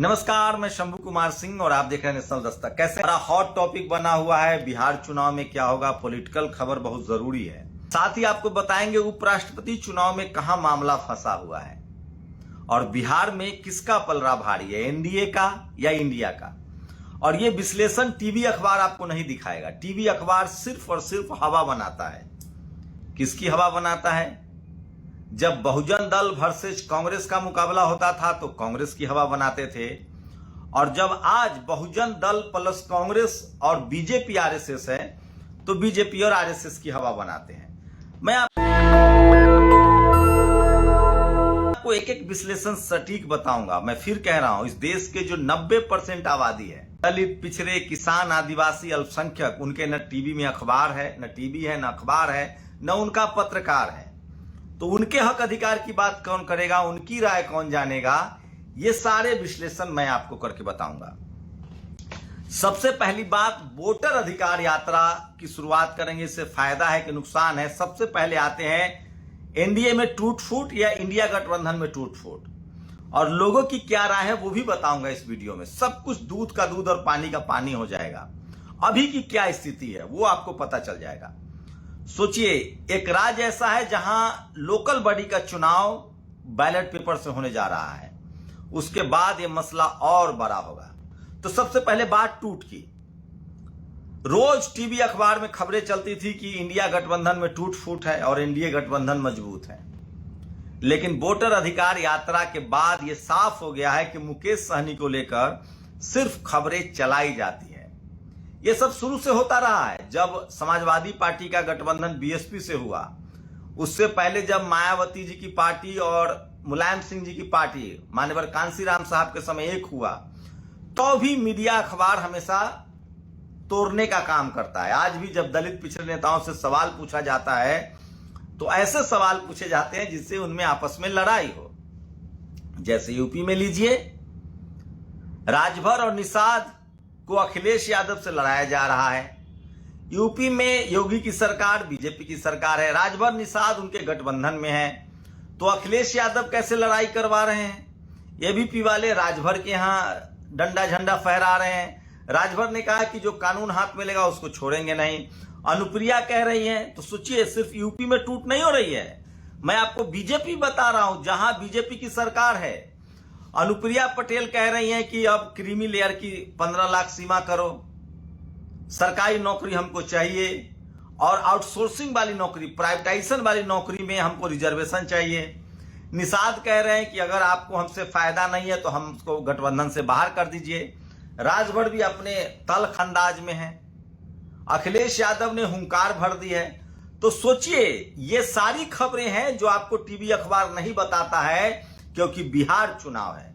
नमस्कार, मैं शंभू कुमार सिंह और आप देख रहे हैं नेशनल दस्तक। कैसे बड़ा हॉट टॉपिक बना हुआ है, बिहार चुनाव में क्या होगा। पॉलिटिकल खबर बहुत जरूरी है। साथ ही आपको बताएंगे उपराष्ट्रपति चुनाव में कहां मामला फंसा हुआ है और बिहार में किसका पलड़ा भारी है, एनडीए का या इंडिया का। और ये विश्लेषण टीवी अखबार आपको नहीं दिखाएगा। टीवी अखबार सिर्फ और सिर्फ हवा बनाता है। किसकी हवा बनाता है? जब बहुजन दल वर्सेस कांग्रेस का मुकाबला होता था तो कांग्रेस की हवा बनाते थे, और जब आज बहुजन दल प्लस कांग्रेस और बीजेपी आरएसएस है तो बीजेपी और आरएसएस की हवा बनाते हैं। मैं आपको एक एक विश्लेषण सटीक बताऊंगा। मैं फिर कह रहा हूं, इस देश के जो 90% आबादी है, दलित, पिछड़े, किसान, आदिवासी, अल्पसंख्यक, उनके न टीवी में अखबार है, न टीवी है, न अखबार है, न उनका पत्रकार है। तो उनके हक अधिकार की बात कौन करेगा, उनकी राय कौन जानेगा, ये सारे विश्लेषण मैं आपको करके बताऊंगा। सबसे पहली बात, वोटर अधिकार यात्रा की शुरुआत करेंगे। इससे फायदा है कि नुकसान है। सबसे पहले आते हैं एनडीए में टूट फूट या इंडिया गठबंधन में टूट फूट, और लोगों की क्या राय है वो भी बताऊंगा इस वीडियो में। सब कुछ दूध का दूध और पानी का पानी हो जाएगा। अभी की क्या स्थिति है वो आपको पता चल जाएगा। सोचिए, एक राज्य ऐसा है जहां लोकल बॉडी का चुनाव बैलेट पेपर से होने जा रहा है। उसके बाद यह मसला और बड़ा होगा। तो सबसे पहले बात टूट की। रोज टीवी अखबार में खबरें चलती थी कि इंडिया गठबंधन में टूट फूट है और एनडीए गठबंधन मजबूत है। लेकिन वोटर अधिकार यात्रा के बाद यह साफ हो गया है कि मुकेश सहनी को लेकर सिर्फ खबरें चलाई जाती है। ये सब शुरू से होता रहा है। जब समाजवादी पार्टी का गठबंधन बीएसपी से हुआ, उससे पहले जब मायावती जी की पार्टी और मुलायम सिंह जी की पार्टी माननीय कांशीराम साहब के समय एक हुआ, तो भी मीडिया अखबार हमेशा तोड़ने का काम करता है। आज भी जब दलित पिछड़े नेताओं से सवाल पूछा जाता है तो ऐसे सवाल पूछे जाते हैं जिससे उनमें आपस में लड़ाई हो। जैसे यूपी में लीजिए, राजभर और निषाद को अखिलेश यादव से लड़ाया जा रहा है। यूपी में योगी की सरकार बीजेपी की सरकार है, राजभर निषाद उनके गठबंधन में है, तो अखिलेश यादव कैसे लड़ाई करवा रहे हैं? एबीपी वाले राजभर के यहां डंडा झंडा फहरा रहे हैं। राजभर ने कहा कि जो कानून हाथ में लेगा उसको छोड़ेंगे नहीं। अनुप्रिया कह रही हैं। तो सोचिए, सिर्फ यूपी में टूट नहीं हो रही है, मैं आपको बीजेपी बता रहा हूं जहां बीजेपी की सरकार है। अनुप्रिया पटेल कह रही हैं कि अब क्रीमी लेयर की 15 लाख सीमा करो, सरकारी नौकरी हमको चाहिए, और आउटसोर्सिंग वाली नौकरी, प्राइवेटाइजेशन वाली नौकरी में हमको रिजर्वेशन चाहिए। निषाद कह रहे हैं कि अगर आपको हमसे फायदा नहीं है तो हमको गठबंधन से बाहर कर दीजिए। राजभर भी अपने तल्ख अंदाज में है। अखिलेश यादव ने हुंकार भर दी है। तो सोचिए, ये सारी खबरें हैं जो आपको टीवी अखबार नहीं बताता है, क्योंकि बिहार चुनाव है।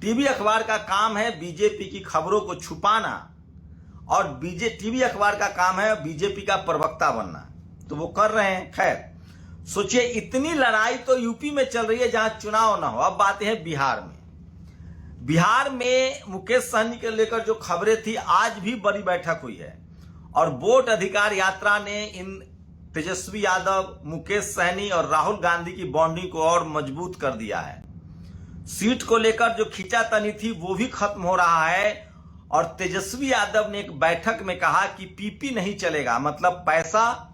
टीवी अखबार का काम है बीजेपी की खबरों को छुपाना, और टीवी अखबार का काम है बीजेपी का प्रवक्ता बनना। तो वो कर रहे हैं। खैर, सोचिए, इतनी लड़ाई तो यूपी में चल रही है जहां चुनाव ना हो। अब बात है बिहार में। बिहार में मुकेश सहनी के लेकर जो खबरें थी, आज भी बड़ी बैठक हुई है, और वोट अधिकार यात्रा ने इन तेजस्वी यादव, मुकेश सहनी और राहुल गांधी की बॉन्डिंग को और मजबूत कर दिया है। सीट को लेकर जो खींचातानी थी वो भी खत्म हो रहा है, और तेजस्वी यादव ने एक बैठक में कहा कि पीपी नहीं चलेगा, मतलब पैसा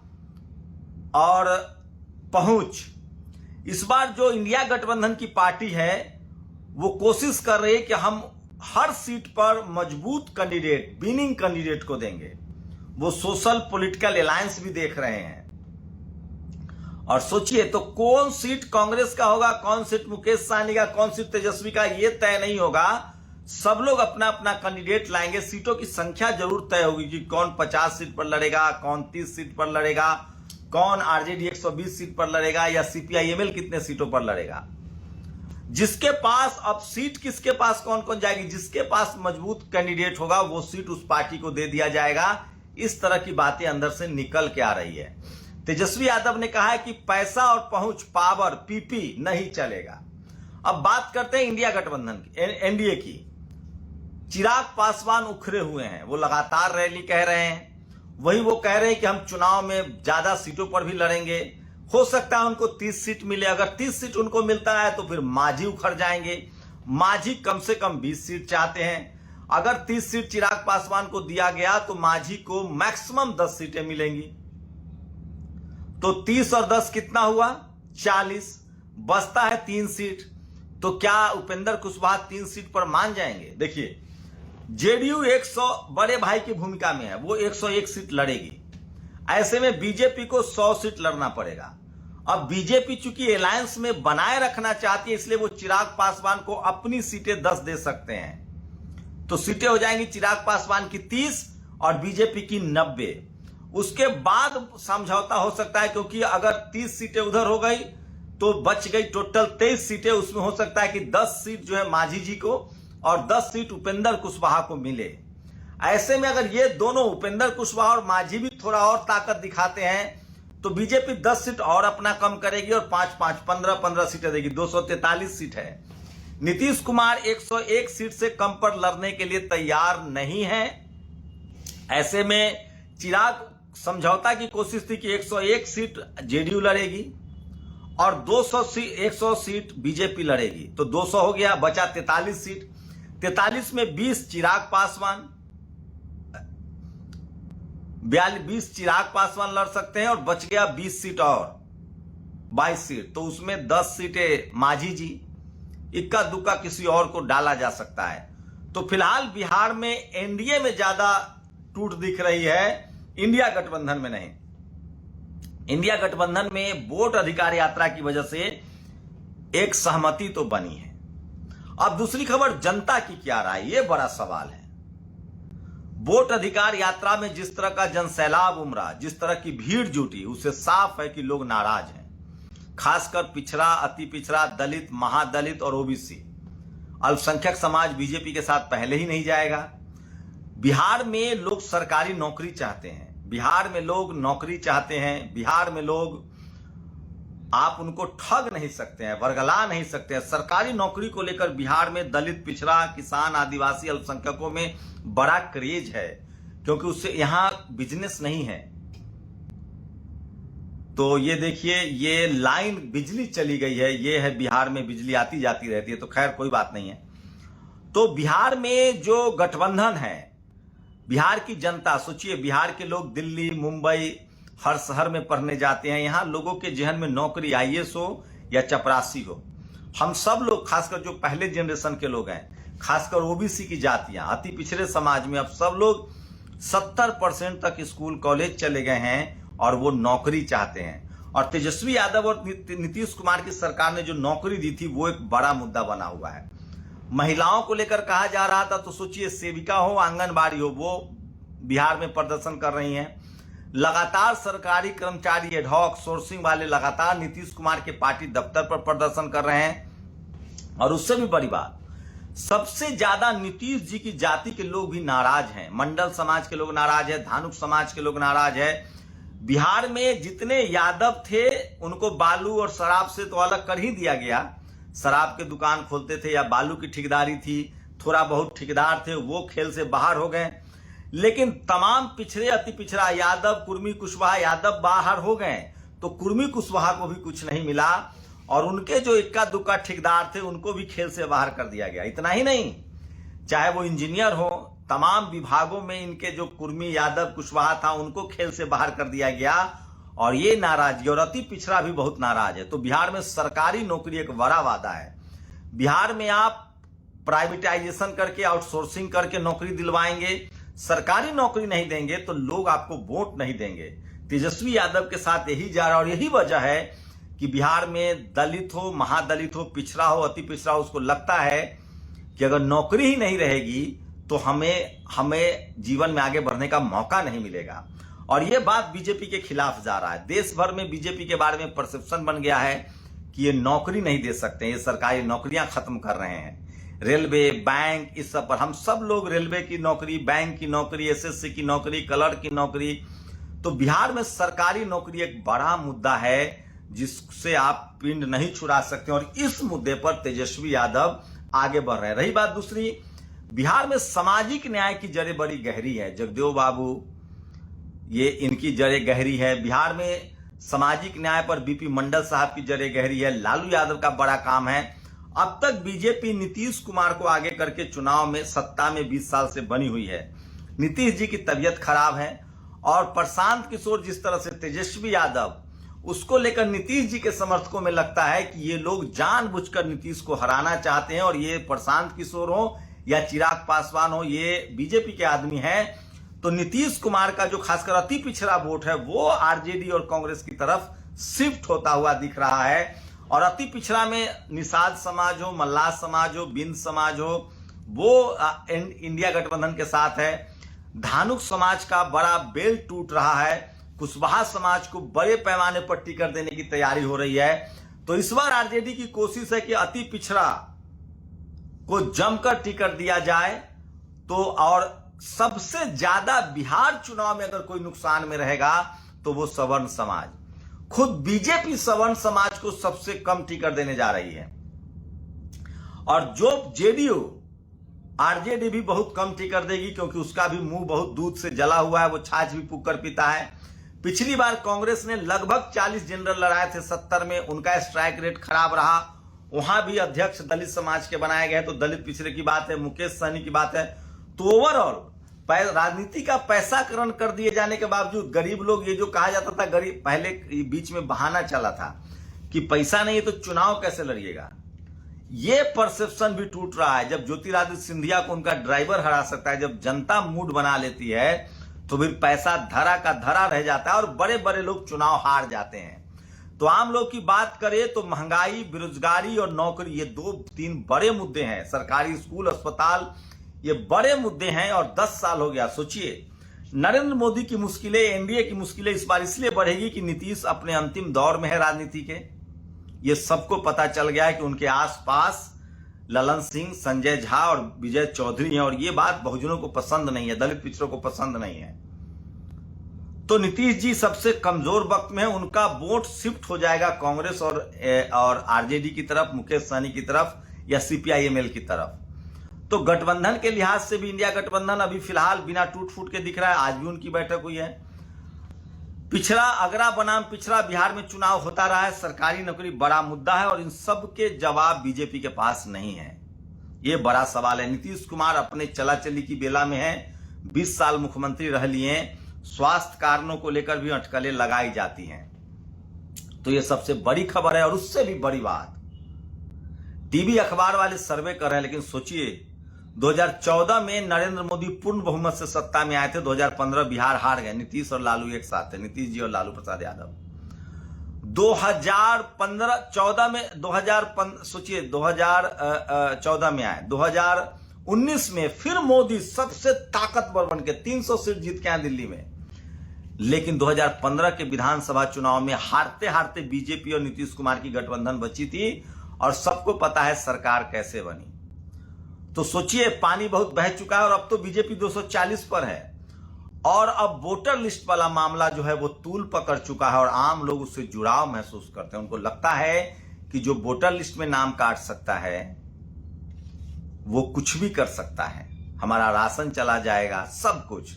और पहुंच। इस बार जो इंडिया गठबंधन की पार्टी है वो कोशिश कर रही है कि हम हर सीट पर मजबूत कैंडिडेट, विनिंग कैंडिडेट को देंगे। वो सोशल पॉलिटिकल अलायंस भी देख रहे हैं। और सोचिए, तो कौन सीट कांग्रेस का होगा, कौन सीट मुकेश सहनी का, कौन सीट तेजस्वी का, ये तय नहीं होगा। सब लोग अपना अपना कैंडिडेट लाएंगे। सीटों की संख्या जरूर तय होगी कि कौन 50 सीट पर लड़ेगा, कौन 30 सीट पर लड़ेगा, कौन आरजेडी 120 सीट पर लड़ेगा, या सीपीआईएमएल कितने सीटों पर लड़ेगा। जिसके पास अब सीट, किसके पास कौन कौन जाएगी, जिसके पास मजबूत कैंडिडेट होगा वो सीट उस पार्टी को दे दिया जाएगा। इस तरह की बातें अंदर से निकल के आ रही है। तेजस्वी यादव ने कहा है कि पैसा और पहुंच, पावर, पीपी नहीं चलेगा। अब बात करते हैं इंडिया गठबंधन की, एनडीए की। चिराग पासवान उखरे हुए हैं। वो लगातार रैली कह रहे हैं। वही वो कह रहे हैं कि हम चुनाव में ज्यादा सीटों पर भी लड़ेंगे। हो सकता है उनको 30 सीट मिले। अगर 30 सीट उनको मिलता है तो फिर मांझी उखड़ जाएंगे। मांझी कम से कम 20 सीट चाहते हैं। अगर 30 सीट चिराग पासवान को दिया गया तो मांझी को मैक्सिमम 10 सीटें मिलेंगी। तो 30 और 10 कितना हुआ? 40। बचता है 3 सीट। तो क्या उपेंद्र कुशवाहा 3 सीट पर मान जाएंगे? देखिए, जेडीयू 100 बड़े भाई की भूमिका में है, वो 101 सीट लड़ेगी। ऐसे में बीजेपी को 100 सीट लड़ना पड़ेगा। अब बीजेपी चूंकि अलायंस में बनाए रखना चाहती है, इसलिए वो चिराग पासवान को अपनी सीटें 10 दे सकते हैं। तो सीटें हो जाएंगी चिराग पासवान की 30 और बीजेपी की 90। उसके बाद समझौता हो सकता है, क्योंकि अगर 30 सीटें उधर हो गई तो बच गई टोटल 23 सीटें। उसमें हो सकता है कि 10 सीट जो है मांझी जी को और 10 सीट उपेंद्र कुशवाहा को मिले। ऐसे में अगर ये दोनों उपेंद्र कुशवाहा और मांझी भी थोड़ा और ताकत दिखाते हैं तो बीजेपी 10 सीट और अपना कम करेगी और 5-5 15-15 सीटें देगी। 243 सीट है। नीतीश कुमार 101 सीट से कम पर लड़ने के लिए तैयार नहीं है। ऐसे में चिराग समझौता की कोशिश थी कि 101 सीट जेडीयू लड़ेगी और 100 सीट बीजेपी लड़ेगी। तो 200 हो गया, बचा 43 सीट। 43 में 20 चिराग पासवान 20 चिराग पासवान लड़ सकते हैं और बच गया 20 सीट और 22 सीट। तो उसमें 10 सीटें मांझी जी, इक्का दुक्का किसी और को डाला जा सकता है। तो फिलहाल बिहार में एनडीए में ज्यादा टूट दिख रही है, इंडिया गठबंधन में नहीं। इंडिया गठबंधन में वोट अधिकार यात्रा की वजह से एक सहमति तो बनी है। अब दूसरी खबर, जनता की क्या राय, यह बड़ा सवाल है। वोट अधिकार यात्रा में जिस तरह का जनसैलाब उमड़ा, जिस तरह की भीड़ जुटी, उससे साफ है कि लोग नाराज हैं। खासकर पिछड़ा, अति पिछड़ा, दलित, महादलित और ओबीसी, अल्पसंख्यक समाज बीजेपी के साथ पहले ही नहीं जाएगा। बिहार में लोग सरकारी नौकरी चाहते हैं, बिहार में लोग नौकरी चाहते हैं, बिहार में लोग, आप उनको ठग नहीं सकते हैं, वर्गला नहीं सकते हैं। सरकारी नौकरी को लेकर बिहार में दलित, पिछड़ा, किसान, आदिवासी, अल्पसंख्यकों में बड़ा क्रेज है, क्योंकि उससे यहां बिजनेस नहीं है। तो ये देखिए, ये लाइन बिजली चली गई है, ये है बिहार में बिजली आती जाती रहती है। तो खैर कोई बात नहीं है। तो बिहार में जो गठबंधन है, बिहार की जनता, सोचिए बिहार के लोग दिल्ली, मुंबई, हर शहर में पढ़ने जाते हैं। यहां लोगों के जहन में नौकरी आईएएस हो या चपरासी हो। हम सब लोग, खासकर जो पहले जनरेशन के लोग हैं, खासकर ओबीसी की जातियां, अति पिछड़े समाज में अब सब लोग 70% तक स्कूल कॉलेज चले गए हैं और वो नौकरी चाहते हैं। और तेजस्वी यादव और नीतीश कुमार की सरकार ने जो नौकरी दी थी वो एक बड़ा मुद्दा बना हुआ है। महिलाओं को लेकर कहा जा रहा था, तो सोचिए सेविका हो, आंगनबाड़ी हो, वो बिहार में प्रदर्शन कर रही हैं। लगातार सरकारी कर्मचारी एडहॉक सोर्सिंग वाले लगातार नीतीश कुमार के पार्टी दफ्तर पर प्रदर्शन कर रहे हैं। और उससे भी बड़ी बात, सबसे ज्यादा नीतीश जी की जाति के लोग भी नाराज हैं। मंडल समाज के लोग नाराज है, धानुक समाज के लोग नाराज है। बिहार में जितने यादव थे उनको बालू और शराब से तो अलग कर ही दिया गया। शराब के दुकान खोलते थे या बालू की ठेकेदारी थी, थोड़ा बहुत ठेकेदार थे, वो खेल से बाहर हो गए। लेकिन तमाम पिछड़े, अति पिछड़ा यादव, कुर्मी कुशवाहा यादव बाहर हो गए। तो कुर्मी कुशवाहा को भी कुछ नहीं मिला और उनके जो इक्का दुक्का ठेकेदार थे उनको भी खेल से बाहर कर दिया गया। इतना ही नहीं, चाहे वो इंजीनियर हो, तमाम विभागों में इनके जो कुर्मी यादव कुशवाहा था उनको खेल से बाहर कर दिया गया। और ये नाराजगी, और अति पिछड़ा भी बहुत नाराज है। तो बिहार में सरकारी नौकरी एक बड़ा वादा है। बिहार में आप प्राइवेटाइजेशन करके, आउटसोर्सिंग करके नौकरी दिलवाएंगे, सरकारी नौकरी नहीं देंगे तो लोग आपको वोट नहीं देंगे। तेजस्वी यादव के साथ यही जा रहा है। और यही वजह है कि बिहार में दलित हो, महादलित हो, पिछड़ा हो, अति पिछड़ा हो, उसको लगता है कि अगर नौकरी ही नहीं रहेगी तो हमें जीवन में आगे बढ़ने का मौका नहीं मिलेगा। और यह बात बीजेपी के खिलाफ जा रहा है। देश भर में बीजेपी के बारे में परसेप्शन बन गया है कि ये नौकरी नहीं दे सकते, ये सरकारी नौकरियां खत्म कर रहे हैं। रेलवे, बैंक, इस सब पर हम सब लोग, रेलवे की नौकरी, बैंक की नौकरी, एसएससी की नौकरी, क्लर्क की नौकरी। तो बिहार में सरकारी नौकरी एक बड़ा मुद्दा है जिससे आप पिंड नहीं छुड़ा सकते। और इस मुद्दे पर तेजस्वी यादव आगे बढ़ रहे हैं। रही बात दूसरी, बिहार में सामाजिक न्याय की जड़ें बड़ी गहरी है। जगदेव बाबू, ये इनकी जड़ें गहरी है। बिहार में सामाजिक न्याय पर बीपी मंडल साहब की जड़ें गहरी है। लालू यादव का बड़ा काम है। अब तक बीजेपी नीतीश कुमार को आगे करके चुनाव में सत्ता में 20 साल से बनी हुई है। नीतीश जी की तबीयत खराब है और प्रशांत किशोर जिस तरह से तेजस्वी यादव, उसको लेकर नीतीश जी के समर्थकों में लगता है कि ये लोग जानबूझकर नीतीश को हराना चाहते हैं और ये प्रशांत किशोर हो या चिराग पासवान हो, ये बीजेपी के आदमी हैं। तो नीतीश कुमार का जो खासकर अति पिछड़ा वोट है वो आरजेडी और कांग्रेस की तरफ शिफ्ट होता हुआ दिख रहा है। और अति पिछड़ा में निषाद समाज हो, मल्लाह समाज हो, बिंद समाज हो, वो इंडिया गठबंधन के साथ है। धानुक समाज का बड़ा बेल टूट रहा है। कुशवाहा समाज को बड़े पैमाने पर टिकट देने की तैयारी हो रही है। तो इस बार आरजेडी की कोशिश है कि अति पिछड़ा को जमकर टिकट दिया जाए। तो और सबसे ज्यादा बिहार चुनाव में अगर कोई नुकसान में रहेगा तो वो सवर्ण समाज। खुद बीजेपी सवर्ण समाज को सबसे कम टिकट देने जा रही है और जो जेडीयू, आरजेडी भी बहुत कम टिकट देगी क्योंकि उसका भी मुंह बहुत दूध से जला हुआ है, वो छाछ भी फूक कर पीता है। पिछली बार कांग्रेस ने लगभग 40 जनरल लड़ाए थे 70 में, उनका स्ट्राइक रेट खराब रहा। वहां भी अध्यक्ष दलित समाज के बनाए गए, तो दलित पिछड़े की बात है, मुकेश सहनी की बात है। तो ओवरऑल राजनीति का पैसाकरण कर दिए जाने के बावजूद गरीब लोग, ये जो कहा जाता था गरीब, पहले बीच में बहाना चला था कि पैसा नहीं है तो चुनाव कैसे लड़िएगा, ये परसेप्शन भी टूट रहा है। जब ज्योतिरादित्य सिंधिया को उनका ड्राइवर हरा सकता है, जब जनता मूड बना लेती है, तो फिर पैसा धरा का धरा रह जाता है और बड़े बड़े लोग चुनाव हार जाते हैं। तो आम लोग की बात करें तो महंगाई, बेरोजगारी और नौकरी, ये 2-3 बड़े मुद्दे हैं। सरकारी स्कूल, अस्पताल, ये बड़े मुद्दे हैं। और 10 साल हो गया। सोचिए, नरेंद्र मोदी की मुश्किलें, एनडीए की मुश्किलें इस बार इसलिए बढ़ेगी कि नीतीश अपने अंतिम दौर में है राजनीति के। ये सबको पता चल गया है कि उनके आसपास ललन सिंह, संजय झा और विजय चौधरी हैं और ये बात बहुजनों को पसंद नहीं है, दलित पिछड़ों को पसंद नहीं है। तो नीतीश जी सबसे कमजोर वक्त में है, उनका वोट शिफ्ट हो जाएगा कांग्रेस और आरजेडी की तरफ, मुकेश सहनी की तरफ या सीपीआईएमएल की तरफ। तो गठबंधन के लिहाज से भी इंडिया गठबंधन अभी फिलहाल बिना टूट फूट के दिख रहा है। आज भी उनकी बैठक हुई है। पिछड़ा अगरा बनाम पिछड़ा बिहार में चुनाव होता रहा है। सरकारी नौकरी बड़ा मुद्दा है और इन सब के जवाब बीजेपी के पास नहीं है। ये बड़ा सवाल है। नीतीश कुमार अपने चला चली की बेला में है, 20 साल मुख्यमंत्री रह लिए। स्वास्थ्य कारणों को लेकर भी अटकलें लगाई जाती हैं। तो ये सबसे बड़ी खबर है। और उससे भी बड़ी बात, टीवी अखबार वाले सर्वे कर रहे हैं, लेकिन सोचिए 2014 में नरेंद्र मोदी पूर्ण बहुमत से सत्ता में आए थे। 2015 बिहार हार गए। नीतीश और लालू एक साथ थे, नीतीश जी और लालू प्रसाद यादव। 2014 में 2014 में आए। 2019 में फिर मोदी सबसे ताकतवर बन के 300 सीट जीत के आए दिल्ली में। लेकिन 2015 के विधानसभा चुनाव में हारते हारते बीजेपी और नीतीश कुमार की गठबंधन बची थी और सबको पता है सरकार कैसे बनी। तो सोचिए, पानी बहुत बह चुका है और अब तो बीजेपी 240 पर है और अब वोटर लिस्ट वाला मामला जो है वो तूल पकड़ चुका है और आम लोग उससे जुड़ाव महसूस करते हैं। उनको लगता है कि जो वोटर लिस्ट में नाम काट सकता है वो कुछ भी कर सकता है, हमारा राशन चला जाएगा, सब कुछ।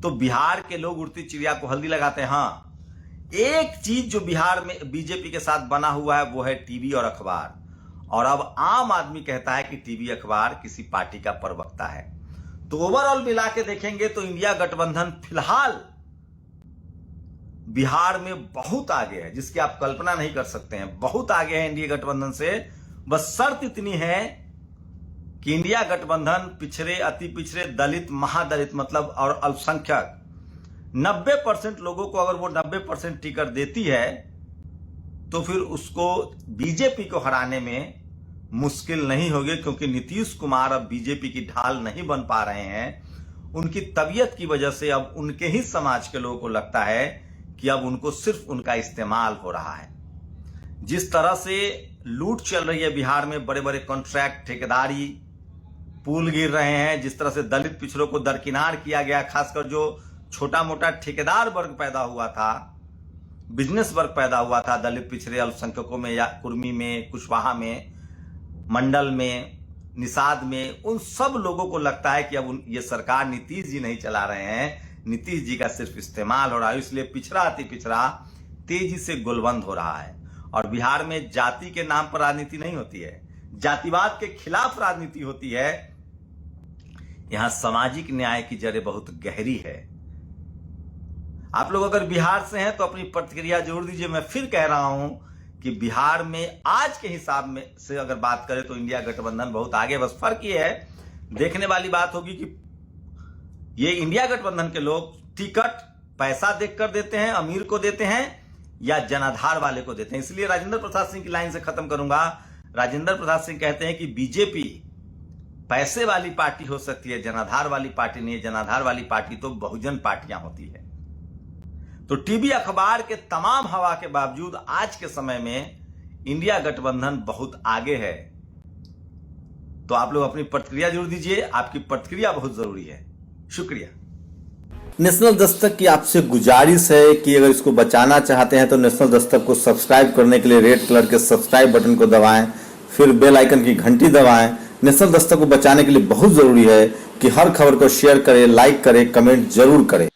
तो बिहार के लोग उड़ती चिड़िया को हल्दी लगाते हैं। हाँ, एक चीज जो बिहार में बीजेपी के साथ बना हुआ है वो है टीवी और अखबार। और अब आम आदमी कहता है कि टीवी अखबार किसी पार्टी का प्रवक्ता है। तो ओवरऑल मिला के देखेंगे तो इंडिया गठबंधन फिलहाल बिहार में बहुत आगे है, जिसकी आप कल्पना नहीं कर सकते हैं। बहुत आगे है इंडिया गठबंधन से। बस शर्त इतनी है कि इंडिया गठबंधन पिछड़े, अति पिछड़े, दलित, महादलित मतलब और अल्पसंख्यक 90% लोगों को अगर वो 90% टिकट देती है तो फिर उसको बीजेपी को हराने में मुश्किल नहीं होगी, क्योंकि नीतीश कुमार अब बीजेपी की ढाल नहीं बन पा रहे हैं। उनकी तबीयत की वजह से अब उनके ही समाज के लोगों को लगता है कि अब उनको सिर्फ उनका इस्तेमाल हो रहा है। जिस तरह से लूट चल रही है बिहार में, बड़े बड़े कॉन्ट्रैक्ट, ठेकेदारी, पुल गिर रहे हैं, जिस तरह से दलित पिछड़ों को दरकिनार किया गया, खासकर जो छोटा मोटा ठेकेदार वर्ग पैदा हुआ था, बिजनेस वर्ग पैदा हुआ था दलित पिछड़े अल्पसंख्यकों में या कुर्मी में, कुशवाहा में, मंडल में, निषाद में, उन सब लोगों को लगता है कि अब ये सरकार नीतीश जी नहीं चला रहे हैं, नीतीश जी का सिर्फ इस्तेमाल हो रहा है। इसलिए पिछड़ा अति पिछड़ा तेजी से गोलबंद हो रहा है। और बिहार में जाति के नाम पर राजनीति नहीं होती है, जातिवाद के खिलाफ राजनीति होती है, यहां सामाजिक न्याय की जड़ें बहुत गहरी है। आप लोग अगर बिहार से हैं तो अपनी प्रतिक्रिया जरूर दीजिए। मैं फिर कह रहा हूं कि बिहार में आज के हिसाब में से अगर बात करें तो इंडिया गठबंधन बहुत आगे। बस फर्क ये है, देखने वाली बात होगी कि ये इंडिया गठबंधन के लोग टिकट पैसा देखकर देते हैं, अमीर को देते हैं या जनाधार वाले को देते हैं। इसलिए राजेंद्र प्रसाद सिंह की लाइन से खत्म करूंगा। राजेंद्र प्रसाद सिंह कहते हैं कि बीजेपी पैसे वाली पार्टी हो सकती है, जनाधार वाली पार्टी नहीं है। जनाधार वाली पार्टी तो बहुजन पार्टियां होती है। तो टीवी अखबार के तमाम हवा के बावजूद आज के समय में इंडिया गठबंधन बहुत आगे है। तो आप लोग अपनी प्रतिक्रिया जरूर दीजिए, आपकी प्रतिक्रिया बहुत जरूरी है। शुक्रिया। नेशनल दस्तक की आपसे गुजारिश है कि अगर इसको बचाना चाहते हैं तो नेशनल दस्तक को सब्सक्राइब करने के लिए रेड कलर के सब्सक्राइब बटन को दबाएं, फिर बेल आइकन की घंटी दबाएं। नेशनल दस्तक को बचाने के लिए बहुत जरूरी है कि हर खबर को शेयर करें, लाइक करें, कमेंट जरूर करें।